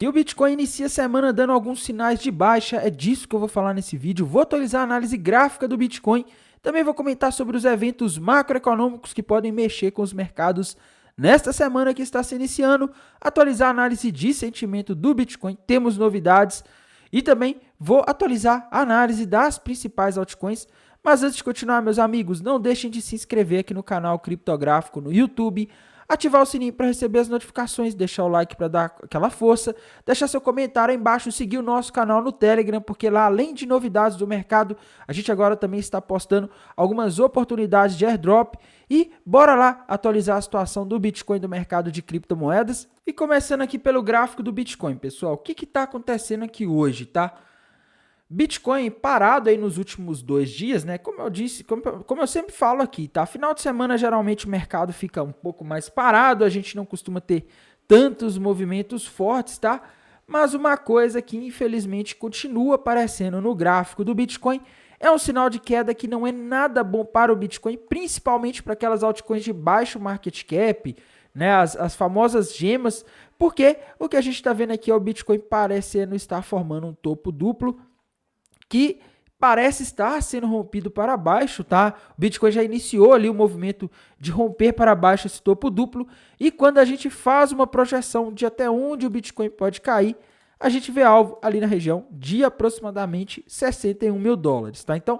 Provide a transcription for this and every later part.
E o Bitcoin inicia a semana dando alguns sinais de baixa, é disso que eu vou falar nesse vídeo. Vou atualizar a análise gráfica do Bitcoin, também vou comentar sobre os eventos macroeconômicos que podem mexer com os mercados nesta semana que está se iniciando, atualizar a análise de sentimento do Bitcoin, temos novidades e também vou atualizar a análise das principais altcoins. Mas antes de continuar, meus amigos, não deixem de se inscrever aqui no canal Criptográfico no YouTube, ativar o sininho para receber as notificações, deixar o like para dar aquela força, deixar seu comentário aí embaixo, seguir o nosso canal no Telegram, porque lá, além de novidades do mercado, a gente agora também está postando algumas oportunidades de airdrop. E bora lá atualizar a situação do Bitcoin do mercado de criptomoedas. E começando aqui pelo gráfico do Bitcoin, pessoal, o que está acontecendo aqui hoje, tá? Bitcoin parado aí nos últimos 2 dias, né? Como eu disse, como eu sempre falo aqui, tá? Final de semana, geralmente o mercado fica um pouco mais parado, a gente não costuma ter tantos movimentos fortes, tá? Mas uma coisa que infelizmente continua aparecendo no gráfico do Bitcoin é um sinal de queda que não é nada bom para o Bitcoin, principalmente para aquelas altcoins de baixo market cap, né? As famosas gemas, porque o que a gente está vendo aqui é o Bitcoin parecendo estar formando um topo duplo, que parece estar sendo rompido para baixo, tá? O Bitcoin já iniciou ali o movimento de romper para baixo esse topo duplo, e quando a gente faz uma projeção de até onde o Bitcoin pode cair, a gente vê alvo ali na região de aproximadamente 61 mil dólares, tá? Então,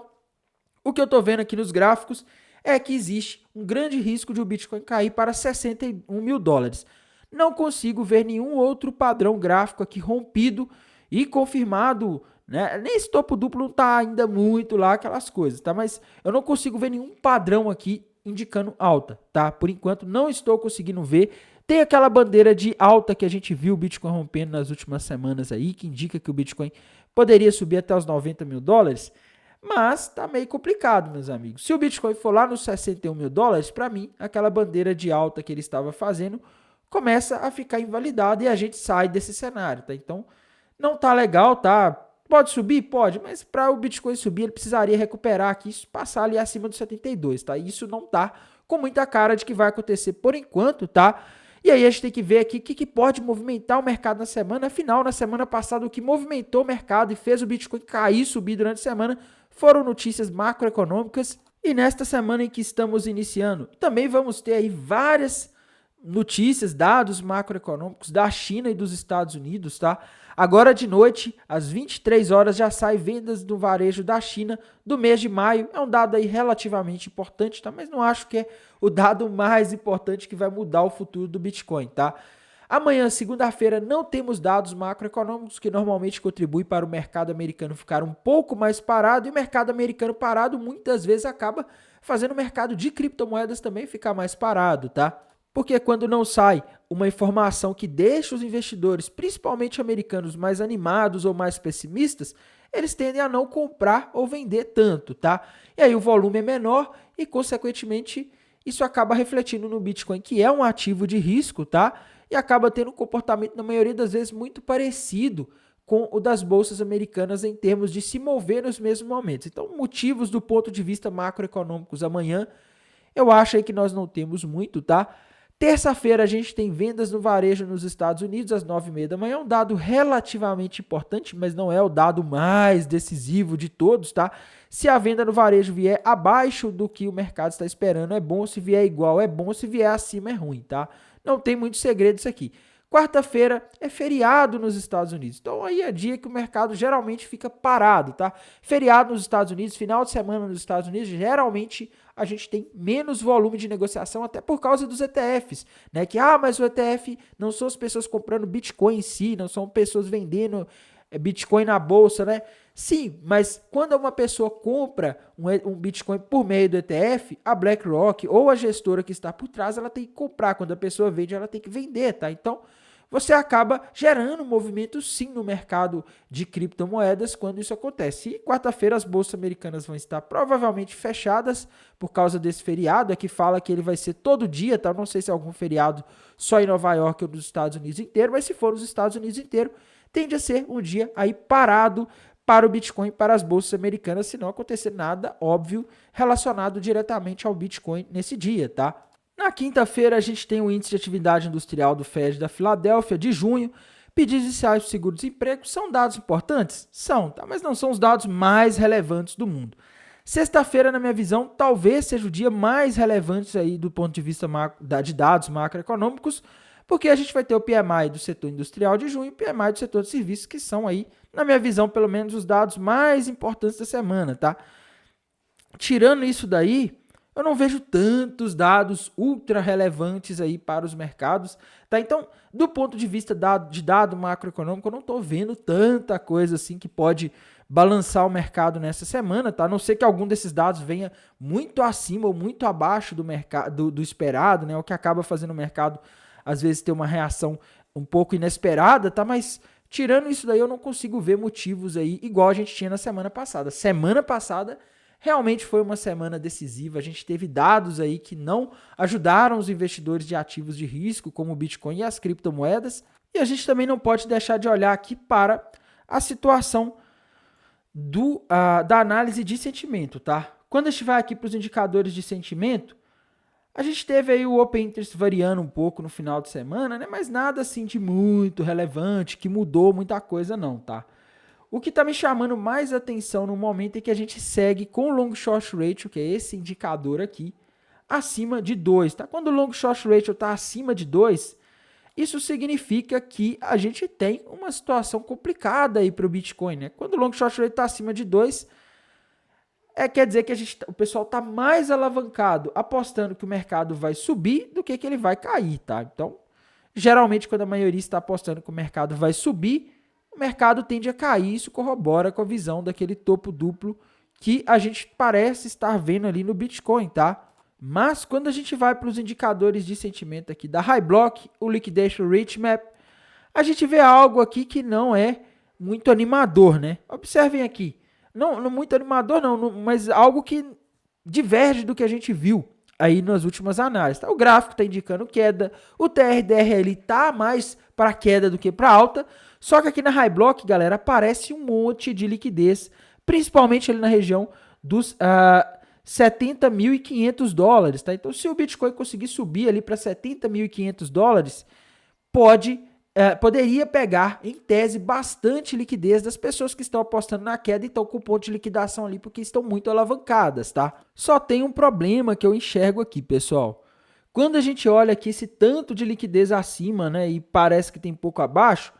o que eu estou vendo aqui nos gráficos é que existe um grande risco de o Bitcoin cair para 61 mil dólares. Não consigo ver nenhum outro padrão gráfico aqui rompido e confirmado, né? Nesse topo duplo não está ainda muito lá aquelas coisas, tá? Mas eu não consigo ver nenhum padrão aqui indicando alta, tá? Por enquanto não estou conseguindo ver. Tem aquela bandeira de alta que a gente viu o Bitcoin rompendo nas últimas semanas aí, que indica que o Bitcoin poderia subir até os 90 mil dólares, mas tá meio complicado, meus amigos. Se o Bitcoin for lá nos 61 mil dólares, para mim, aquela bandeira de alta que ele estava fazendo começa a ficar invalidada e a gente sai desse cenário, tá? Então, não tá legal, tá? Pode subir? Pode, mas para o Bitcoin subir, ele precisaria recuperar aqui, passar ali acima dos 72, tá? Isso não tá com muita cara de que vai acontecer por enquanto, tá? E aí a gente tem que ver aqui o que pode movimentar o mercado na semana. Afinal, na semana passada, o que movimentou o mercado e fez o Bitcoin cair e subir durante a semana foram notícias macroeconômicas. E nesta semana em que estamos iniciando, também vamos ter aí várias notícias, dados macroeconômicos da China e dos Estados Unidos, tá? Agora de noite, às 23 horas, já sai vendas do varejo da China do mês de maio. É um dado aí relativamente importante, tá? Mas não acho que é o dado mais importante que vai mudar o futuro do Bitcoin, tá? Amanhã, segunda-feira, não temos dados macroeconômicos que normalmente contribuem para o mercado americano ficar um pouco mais parado, e o mercado americano parado muitas vezes acaba fazendo o mercado de criptomoedas também ficar mais parado, tá? Porque quando não sai uma informação que deixa os investidores, principalmente americanos, mais animados ou mais pessimistas, eles tendem a não comprar ou vender tanto, tá? E aí o volume é menor e, consequentemente, isso acaba refletindo no Bitcoin, que é um ativo de risco, tá? E acaba tendo um comportamento, na maioria das vezes, muito parecido com o das bolsas americanas em termos de se mover nos mesmos momentos. Então, motivos do ponto de vista macroeconômicos amanhã, eu acho aí que nós não temos muito, tá? Terça-feira a gente tem vendas no varejo nos Estados Unidos às 9h30 da manhã, um dado relativamente importante, mas não é o dado mais decisivo de todos, tá? Se a venda no varejo vier abaixo do que o mercado está esperando, é bom; se vier igual, é bom; se vier acima, é ruim, tá? Não tem muito segredo isso aqui. Quarta-feira é feriado nos Estados Unidos, então aí é dia que o mercado geralmente fica parado, tá? Feriado nos Estados Unidos, final de semana nos Estados Unidos, geralmente a gente tem menos volume de negociação, até por causa dos ETFs, né? Mas o ETF não são as pessoas comprando Bitcoin em si, não são pessoas vendendo Bitcoin na bolsa, né? Sim, mas quando uma pessoa compra um Bitcoin por meio do ETF, a BlackRock ou a gestora que está por trás, ela tem que comprar. Quando a pessoa vende, ela tem que vender, tá? Então, você acaba gerando movimento sim no mercado de criptomoedas quando isso acontece. E quarta-feira as bolsas americanas vão estar provavelmente fechadas por causa desse feriado. Aqui fala que ele vai ser todo dia, tá? Não sei se é algum feriado só em Nova York ou nos Estados Unidos inteiro, mas se for nos Estados Unidos inteiro, tende a ser um dia aí parado para o Bitcoin, para as bolsas americanas, se não acontecer nada óbvio relacionado diretamente ao Bitcoin nesse dia, tá? Na quinta-feira, a gente tem o índice de atividade industrial do Fed da Filadélfia de junho. Pedidos iniciais do seguro-desemprego são dados importantes? São, tá? Mas não são os dados mais relevantes do mundo. Sexta-feira, na minha visão, talvez seja o dia mais relevante aí do ponto de vista de dados macroeconômicos, porque a gente vai ter o PMI do setor industrial de junho e o PMI do setor de serviços, que são aí, na minha visão, pelo menos os dados mais importantes da semana, tá? Tirando isso daí, eu não vejo tantos dados ultra relevantes aí para os mercados, tá? Então, do ponto de vista de dado macroeconômico, eu não estou vendo tanta coisa assim que pode balançar o mercado nessa semana, tá? A não ser que algum desses dados venha muito acima ou muito abaixo do mercado do esperado, né? O que acaba fazendo o mercado às vezes ter uma reação um pouco inesperada, tá? Mas tirando isso daí, eu não consigo ver motivos aí igual a gente tinha na semana passada. Semana passada realmente foi uma semana decisiva, a gente teve dados aí que não ajudaram os investidores de ativos de risco, como o Bitcoin e as criptomoedas, e a gente também não pode deixar de olhar aqui para a situação da análise de sentimento, tá? Quando a gente vai aqui para os indicadores de sentimento, a gente teve aí o Open Interest variando um pouco no final de semana, né? Mas nada assim de muito relevante, que mudou muita coisa não, tá? O que está me chamando mais atenção no momento é que a gente segue com o Long Short Ratio, que é esse indicador aqui, acima de 2. Tá? Quando o Long Short Ratio está acima de 2, isso significa que a gente tem uma situação complicada aí para o Bitcoin. Né? Quando o Long Short Ratio está acima de 2, quer dizer que o pessoal está mais alavancado, apostando que o mercado vai subir do que ele vai cair. Tá? Então, geralmente, quando a maioria está apostando que o mercado vai subir, o mercado tende a cair, isso corrobora com a visão daquele topo duplo que a gente parece estar vendo ali no Bitcoin, tá? Mas quando a gente vai para os indicadores de sentimento aqui da High Block, o Liquidation Rate Map, a gente vê algo aqui que não é muito animador, né? Observem aqui, não muito animador não, mas algo que diverge do que a gente viu aí nas últimas análises. Tá? O gráfico está indicando queda, o TRDRL está mais para queda do que para alta, só que aqui na High Block, galera, aparece um monte de liquidez, principalmente ali na região dos 70.500 dólares, tá? Então, se o Bitcoin conseguir subir ali para 70.500 dólares, poderia pegar, em tese, bastante liquidez das pessoas que estão apostando na queda e estão com ponto de liquidação ali porque estão muito alavancadas, tá? Só tem um problema que eu enxergo aqui, pessoal. Quando a gente olha aqui esse tanto de liquidez acima, né, e parece que tem pouco abaixo,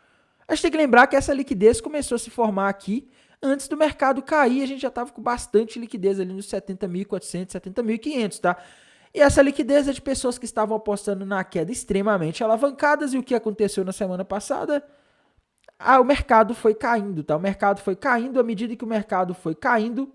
a gente tem que lembrar que essa liquidez começou a se formar aqui antes do mercado cair, a gente já estava com bastante liquidez ali nos 70.400, 70.500, tá? E essa liquidez é de pessoas que estavam apostando na queda extremamente alavancadas, e o que aconteceu na semana passada? O mercado foi caindo, tá? O mercado foi caindo, à medida que o mercado foi caindo,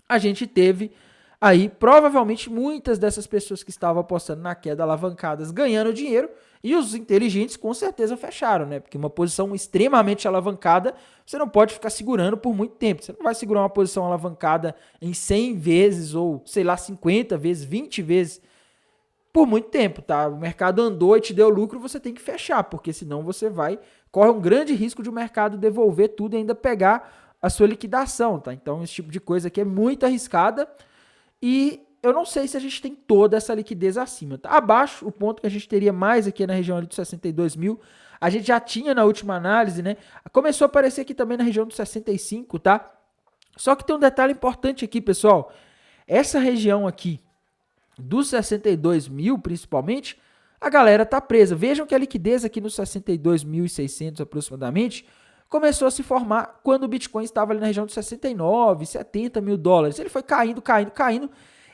a gente teve aí, provavelmente, muitas dessas pessoas que estavam apostando na queda alavancadas ganhando dinheiro, e os inteligentes com certeza fecharam, né? Porque uma posição extremamente alavancada, você não pode ficar segurando por muito tempo. Você não vai segurar uma posição alavancada em 100 vezes ou, sei lá, 50 vezes, 20 vezes por muito tempo, tá? O mercado andou e te deu lucro, você tem que fechar, porque senão você corre um grande risco de o mercado devolver tudo e ainda pegar a sua liquidação, tá? Então, esse tipo de coisa aqui é muito arriscada e eu não sei se a gente tem toda essa liquidez acima. Tá? Abaixo, o ponto que a gente teria mais aqui na região ali de 62 mil, a gente já tinha na última análise, né? Começou a aparecer aqui também na região dos 65, tá? Só que tem um detalhe importante aqui, pessoal. Essa região aqui, dos 62 mil principalmente, a galera tá presa. Vejam que a liquidez aqui nos 62.600 aproximadamente começou a se formar quando o Bitcoin estava ali na região de 69, 70 mil dólares. Ele foi caindo, caindo, caindo.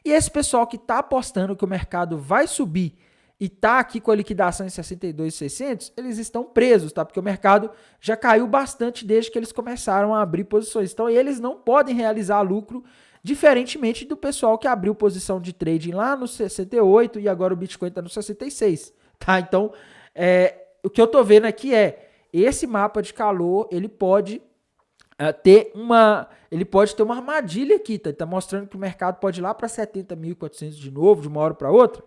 E esse pessoal que está apostando que o mercado vai subir e está aqui com a liquidação em 62.600, eles estão presos, tá? Porque o mercado já caiu bastante desde que eles começaram a abrir posições. Então, eles não podem realizar lucro, diferentemente do pessoal que abriu posição de trading lá no 68 e agora o Bitcoin está no 66, tá? Então, o que eu estou vendo aqui esse mapa de calor, ele pode ter uma armadilha aqui, tá? Ele tá mostrando que o mercado pode ir lá para 70.400 de novo, de uma hora para outra?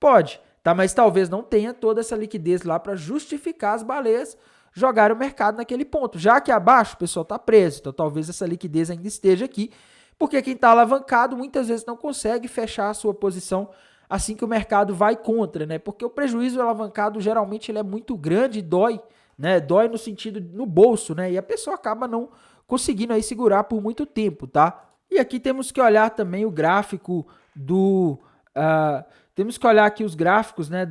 Pode, tá? Mas talvez não tenha toda essa liquidez lá para justificar as baleias jogarem o mercado naquele ponto. Já que abaixo o pessoal tá preso, então talvez essa liquidez ainda esteja aqui, porque quem está alavancado muitas vezes não consegue fechar a sua posição assim que o mercado vai contra, né? Porque o prejuízo alavancado geralmente ele é muito grande e dói né? Dói no sentido, no bolso, né? E a pessoa acaba não conseguindo aí segurar por muito tempo, tá? E aqui temos que olhar também o gráfico do... temos que olhar aqui os gráficos, né,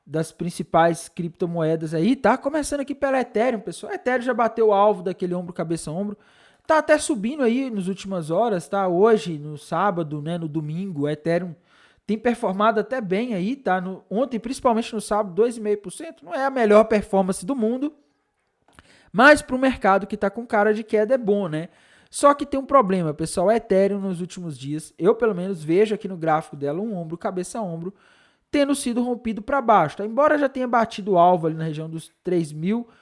das principais criptomoedas aí, tá? Começando aqui pela Ethereum, pessoal. A Ethereum já bateu o alvo daquele ombro, cabeça, ombro. Tá até subindo aí nas últimas horas, tá? Hoje, no sábado, né, no domingo, a Ethereum tem performado até bem aí, tá? Ontem, principalmente no sábado, 2,5%. Não é a melhor performance do mundo, mas para o mercado que está com cara de queda é bom, né? Só que tem um problema, pessoal. A Ethereum nos últimos dias, eu pelo menos vejo aqui no gráfico dela um ombro, cabeça, ombro, tendo sido rompido para baixo. Tá? Embora já tenha batido o alvo ali na região dos 3.350,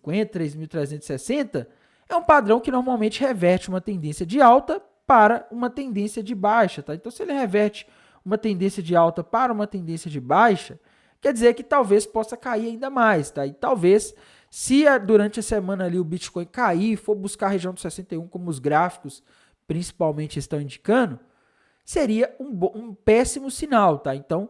3.360, é um padrão que normalmente reverte uma tendência de alta para uma tendência de baixa. Tá? Então, se ele reverte uma tendência de alta para uma tendência de baixa, quer dizer que talvez possa cair ainda mais. Tá? E talvez, se durante a semana ali o Bitcoin cair e for buscar a região dos 61, como os gráficos principalmente estão indicando, seria um péssimo sinal, tá? Então,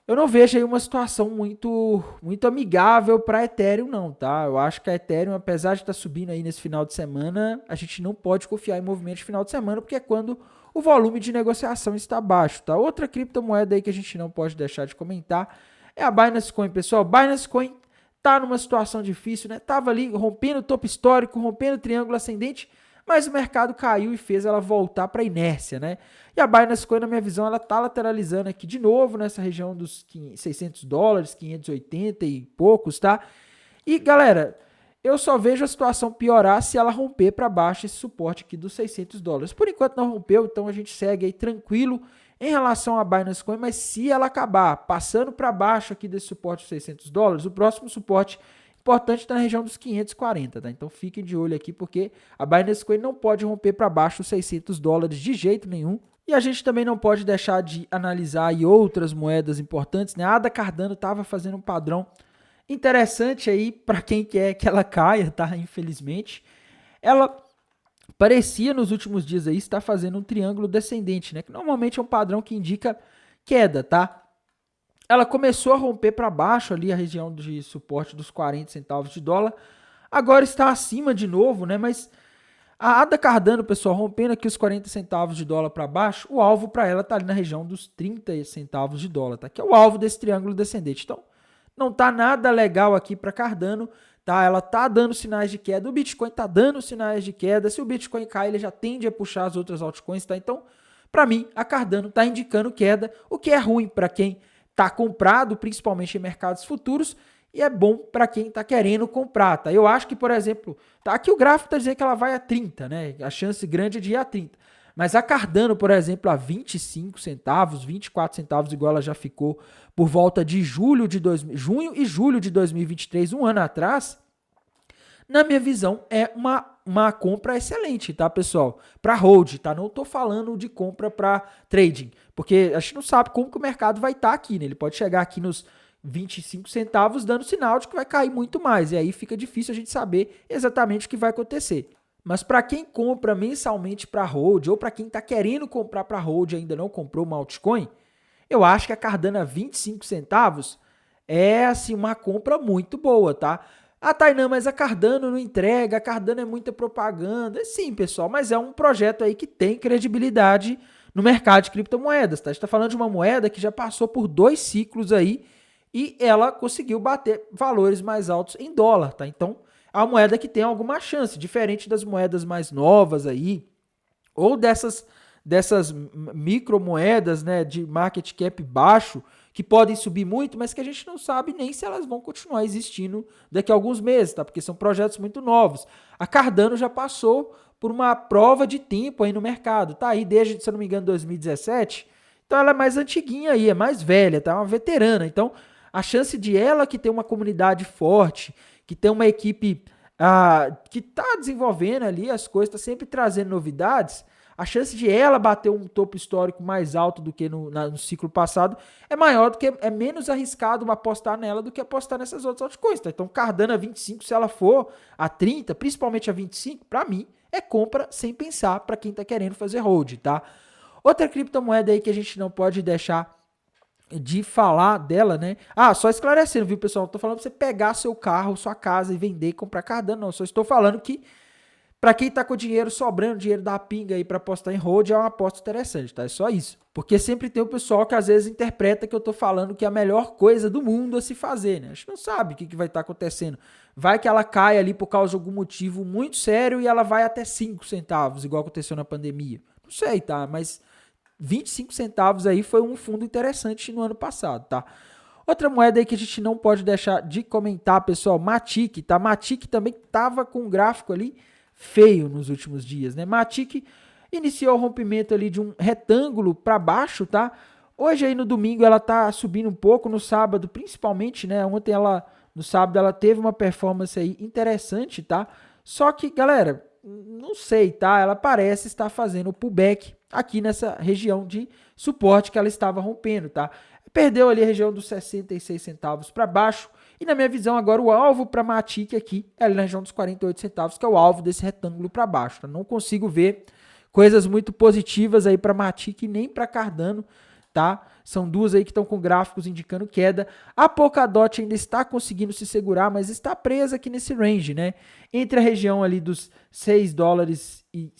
eu não vejo aí uma situação muito amigável para a Ethereum, não, tá? Eu acho que a Ethereum, apesar de estar subindo aí nesse final de semana, a gente não pode confiar em movimento de final de semana, porque é quando o volume de negociação está baixo, tá? Outra criptomoeda aí que a gente não pode deixar de comentar é a Binance Coin, pessoal. Binance Coin tá numa situação difícil, né? Tava ali rompendo o topo histórico, rompendo o triângulo ascendente, mas o mercado caiu e fez ela voltar para a inércia, né? E a Binance Coin, na minha visão, ela tá lateralizando aqui de novo nessa região dos $600, 580 e poucos, tá? E, galera, eu só vejo a situação piorar se ela romper para baixo esse suporte aqui dos $600. Por enquanto não rompeu, então a gente segue aí tranquilo em relação à Binance Coin, mas se ela acabar passando para baixo aqui desse suporte de $600, o próximo suporte importante está na região dos 540, tá? Então fiquem de olho aqui, porque a Binance Coin não pode romper para baixo os $600 de jeito nenhum. E a gente também não pode deixar de analisar aí outras moedas importantes, né? A ADA Cardano estava fazendo um padrão interessante aí para quem quer que ela caia, tá? Infelizmente. Ela parecia nos últimos dias aí estar fazendo um triângulo descendente, né? Que normalmente é um padrão que indica queda, tá? Ela começou a romper para baixo ali a região de suporte dos 40 centavos de dólar. Agora está acima de novo, né? Mas a ADA Cardano, pessoal, rompendo aqui os 40 centavos de dólar para baixo, o alvo para ela está ali na região dos 30 centavos de dólar, tá? Que é o alvo desse triângulo descendente. Então, não tá nada legal aqui para Cardano, tá? Ela tá dando sinais de queda, o Bitcoin tá dando sinais de queda. Se o Bitcoin cai, ele já tende a puxar as outras altcoins, tá? Então, para mim, a Cardano tá indicando queda, o que é ruim para quem tá comprado, principalmente em mercados futuros, e é bom para quem está querendo comprar, tá? Eu acho que, por exemplo, tá aqui o gráfico está dizendo que ela vai a 30, né? A chance grande é de ir a 30. Mas a Cardano, por exemplo, a 25 centavos, 24 centavos, igual ela já ficou por volta de junho e julho de 2023, um ano atrás, na minha visão, é uma compra excelente, tá, pessoal? Para hold, tá? Não tô falando de compra para trading, porque a gente não sabe como que o mercado vai estar aqui, né? Ele pode chegar aqui nos 25 centavos dando sinal de que vai cair muito mais, e aí fica difícil a gente saber exatamente o que vai acontecer. Mas para quem compra mensalmente para hold, ou para quem está querendo comprar para hold e ainda não comprou uma altcoin, eu acho que a Cardano a 25 centavos é assim uma compra muito boa, tá? Ah, Tainan, mas a Cardano não entrega, a Cardano é muita propaganda. Sim, pessoal, mas é um projeto aí que tem credibilidade no mercado de criptomoedas, tá? A gente está falando de uma moeda que já passou por 2 ciclos aí e ela conseguiu bater valores mais altos em dólar, tá? Então, é uma moeda que tem alguma chance, diferente das moedas mais novas aí, ou dessas micromoedas, né, de market cap baixo, que podem subir muito, mas que a gente não sabe nem se elas vão continuar existindo daqui a alguns meses, tá? Porque são projetos muito novos. A Cardano já passou por uma prova de tempo aí no mercado, tá aí desde, se eu não me engano, 2017. Então ela é mais antiguinha aí, é mais velha, tá? Uma veterana. Então a chance de ela que tem uma comunidade forte, que tem uma equipe que está desenvolvendo ali as coisas, está sempre trazendo novidades, a chance de ela bater um topo histórico mais alto do que no ciclo passado é maior, do que é menos arriscado apostar nela do que apostar nessas outras altcoins. Tá? Então, Cardano a 25, se ela for a 30, principalmente a 25, para mim, é compra sem pensar para quem está querendo fazer hold, tá? Outra criptomoeda aí que a gente não pode deixar de falar dela, né? Ah, só esclarecendo, viu, pessoal? Não tô falando pra você pegar seu carro, sua casa e vender e comprar Cardano, não. Só estou falando que para quem tá com dinheiro sobrando, dinheiro da pinga aí para apostar em hold, é uma aposta interessante, tá? É só isso. Porque sempre tem o pessoal que às vezes interpreta que eu tô falando que é a melhor coisa do mundo a se fazer, né? A gente não sabe o que vai estar acontecendo. Vai que ela cai ali por causa de algum motivo muito sério e ela vai até 5 centavos, igual aconteceu na pandemia. Não sei, tá? Mas 25 centavos aí foi um fundo interessante no ano passado, tá? Outra moeda aí que a gente não pode deixar de comentar, pessoal, Matic, tá? Matic também tava com um gráfico ali feio nos últimos dias, né? Matic iniciou o rompimento ali de um retângulo para baixo, tá? Hoje aí no domingo ela tá subindo um pouco, no sábado principalmente, né? Ontem no sábado ela teve uma performance aí interessante, tá? Só que, galera, não sei, tá? Ela parece estar fazendo o pullback aqui nessa região de suporte que ela estava rompendo, tá? Perdeu ali a região dos 66 centavos para baixo. E na minha visão, agora o alvo para Matic aqui é ali na região dos 48 centavos, que é o alvo desse retângulo para baixo. Tá? Não consigo ver coisas muito positivas aí para Matic nem para Cardano, tá? São duas aí que estão com gráficos indicando queda. A Polkadot ainda está conseguindo se segurar, mas está presa aqui nesse range, né? Entre a região ali dos 6 dólares e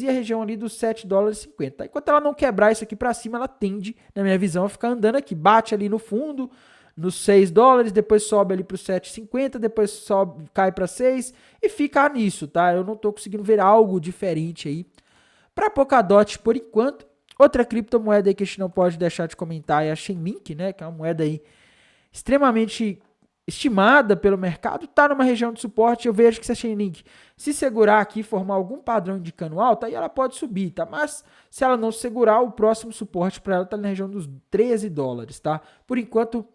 a região ali dos 7 dólares e 50. Enquanto ela não quebrar isso aqui para cima, ela tende, na minha visão, a ficar andando aqui. Bate ali no fundo, nos 6 dólares, depois sobe ali para os 7,50, depois sobe, cai para 6 e fica nisso, tá? Eu não estou conseguindo ver algo diferente aí para Polkadot por enquanto. Outra criptomoeda aí que a gente não pode deixar de comentar é a Chainlink, né? Que é uma moeda aí extremamente estimada pelo mercado, está numa região de suporte. Eu vejo que se a Chainlink se segurar aqui, formar algum padrão indicando alta, aí ela pode subir, tá? Mas se ela não segurar, o próximo suporte para ela está na região dos 13 dólares, tá? Por enquanto,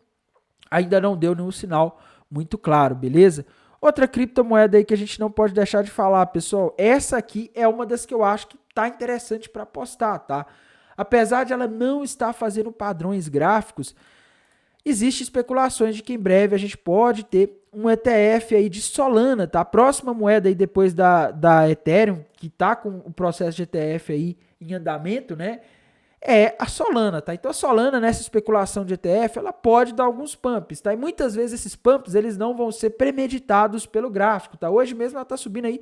ainda não deu nenhum sinal muito claro, beleza? Outra criptomoeda aí que a gente não pode deixar de falar, pessoal, essa aqui é uma das que eu acho que tá interessante para apostar, tá? Apesar de ela não estar fazendo padrões gráficos, existem especulações de que em breve a gente pode ter um ETF aí de Solana, tá? A próxima moeda aí depois da Ethereum, que tá com o processo de ETF aí em andamento, né? É a Solana, tá? Então a Solana, nessa especulação de ETF, ela pode dar alguns pumps, tá? E muitas vezes esses pumps, eles não vão ser premeditados pelo gráfico, tá? Hoje mesmo ela tá subindo aí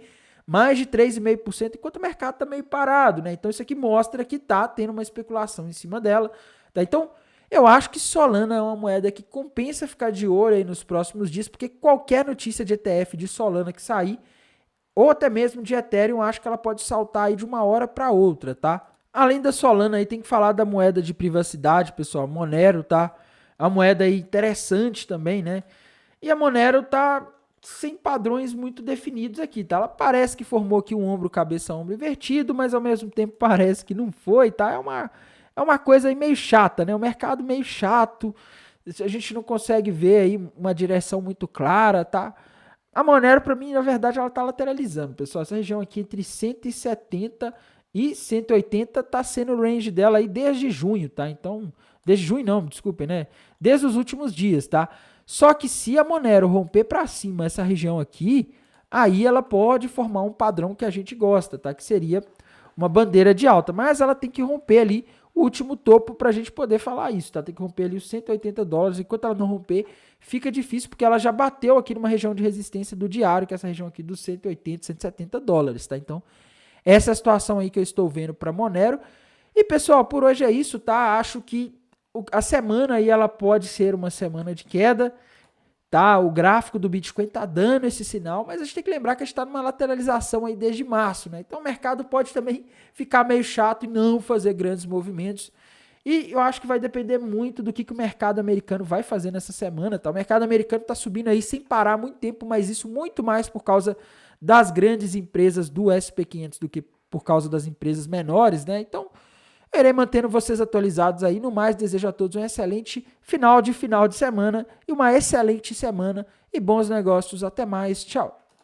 mais de 3,5%, enquanto o mercado está meio parado, né? Então isso aqui mostra que está tendo uma especulação em cima dela, tá? Então eu acho que Solana é uma moeda que compensa ficar de olho aí nos próximos dias, porque qualquer notícia de ETF de Solana que sair, ou até mesmo de Ethereum, eu acho que ela pode saltar aí de uma hora para outra, tá? Além da Solana aí, tem que falar da moeda de privacidade, pessoal, Monero, tá? É uma moeda aí interessante também, né? E a Monero tá sem padrões muito definidos aqui, tá? Ela parece que formou aqui um ombro, cabeça, ombro invertido, mas ao mesmo tempo parece que não foi, tá? É uma coisa aí meio chata, né? O mercado meio chato, a gente não consegue ver aí uma direção muito clara, tá? A Monero, para mim, na verdade, ela tá lateralizando, pessoal. Essa região aqui entre 170 e 180 tá sendo o range dela aí desde junho, tá? Então, desde junho não, desculpem, né? Desde os últimos dias, tá? Só que se a Monero romper para cima essa região aqui, aí ela pode formar um padrão que a gente gosta, tá? Que seria uma bandeira de alta, mas ela tem que romper ali o último topo para a gente poder falar isso, tá? Tem que romper ali os 180 dólares, enquanto ela não romper, fica difícil, porque ela já bateu aqui numa região de resistência do diário, que é essa região aqui dos 180, 170 dólares, tá? Então, essa é a situação aí que eu estou vendo para Monero. E, pessoal, por hoje é isso, tá? Acho que a semana aí ela pode ser uma semana de queda, tá? O gráfico do Bitcoin tá dando esse sinal, mas a gente tem que lembrar que a gente está numa lateralização aí desde março, né? Então o mercado pode também ficar meio chato e não fazer grandes movimentos. E eu acho que vai depender muito do que o mercado americano vai fazer nessa semana, tá? O mercado americano tá subindo aí sem parar há muito tempo, mas isso muito mais por causa das grandes empresas do SP500 do que por causa das empresas menores, né? Então, eu irei mantendo vocês atualizados aí. No mais, desejo a todos um excelente final de semana e uma excelente semana e bons negócios. Até mais. Tchau.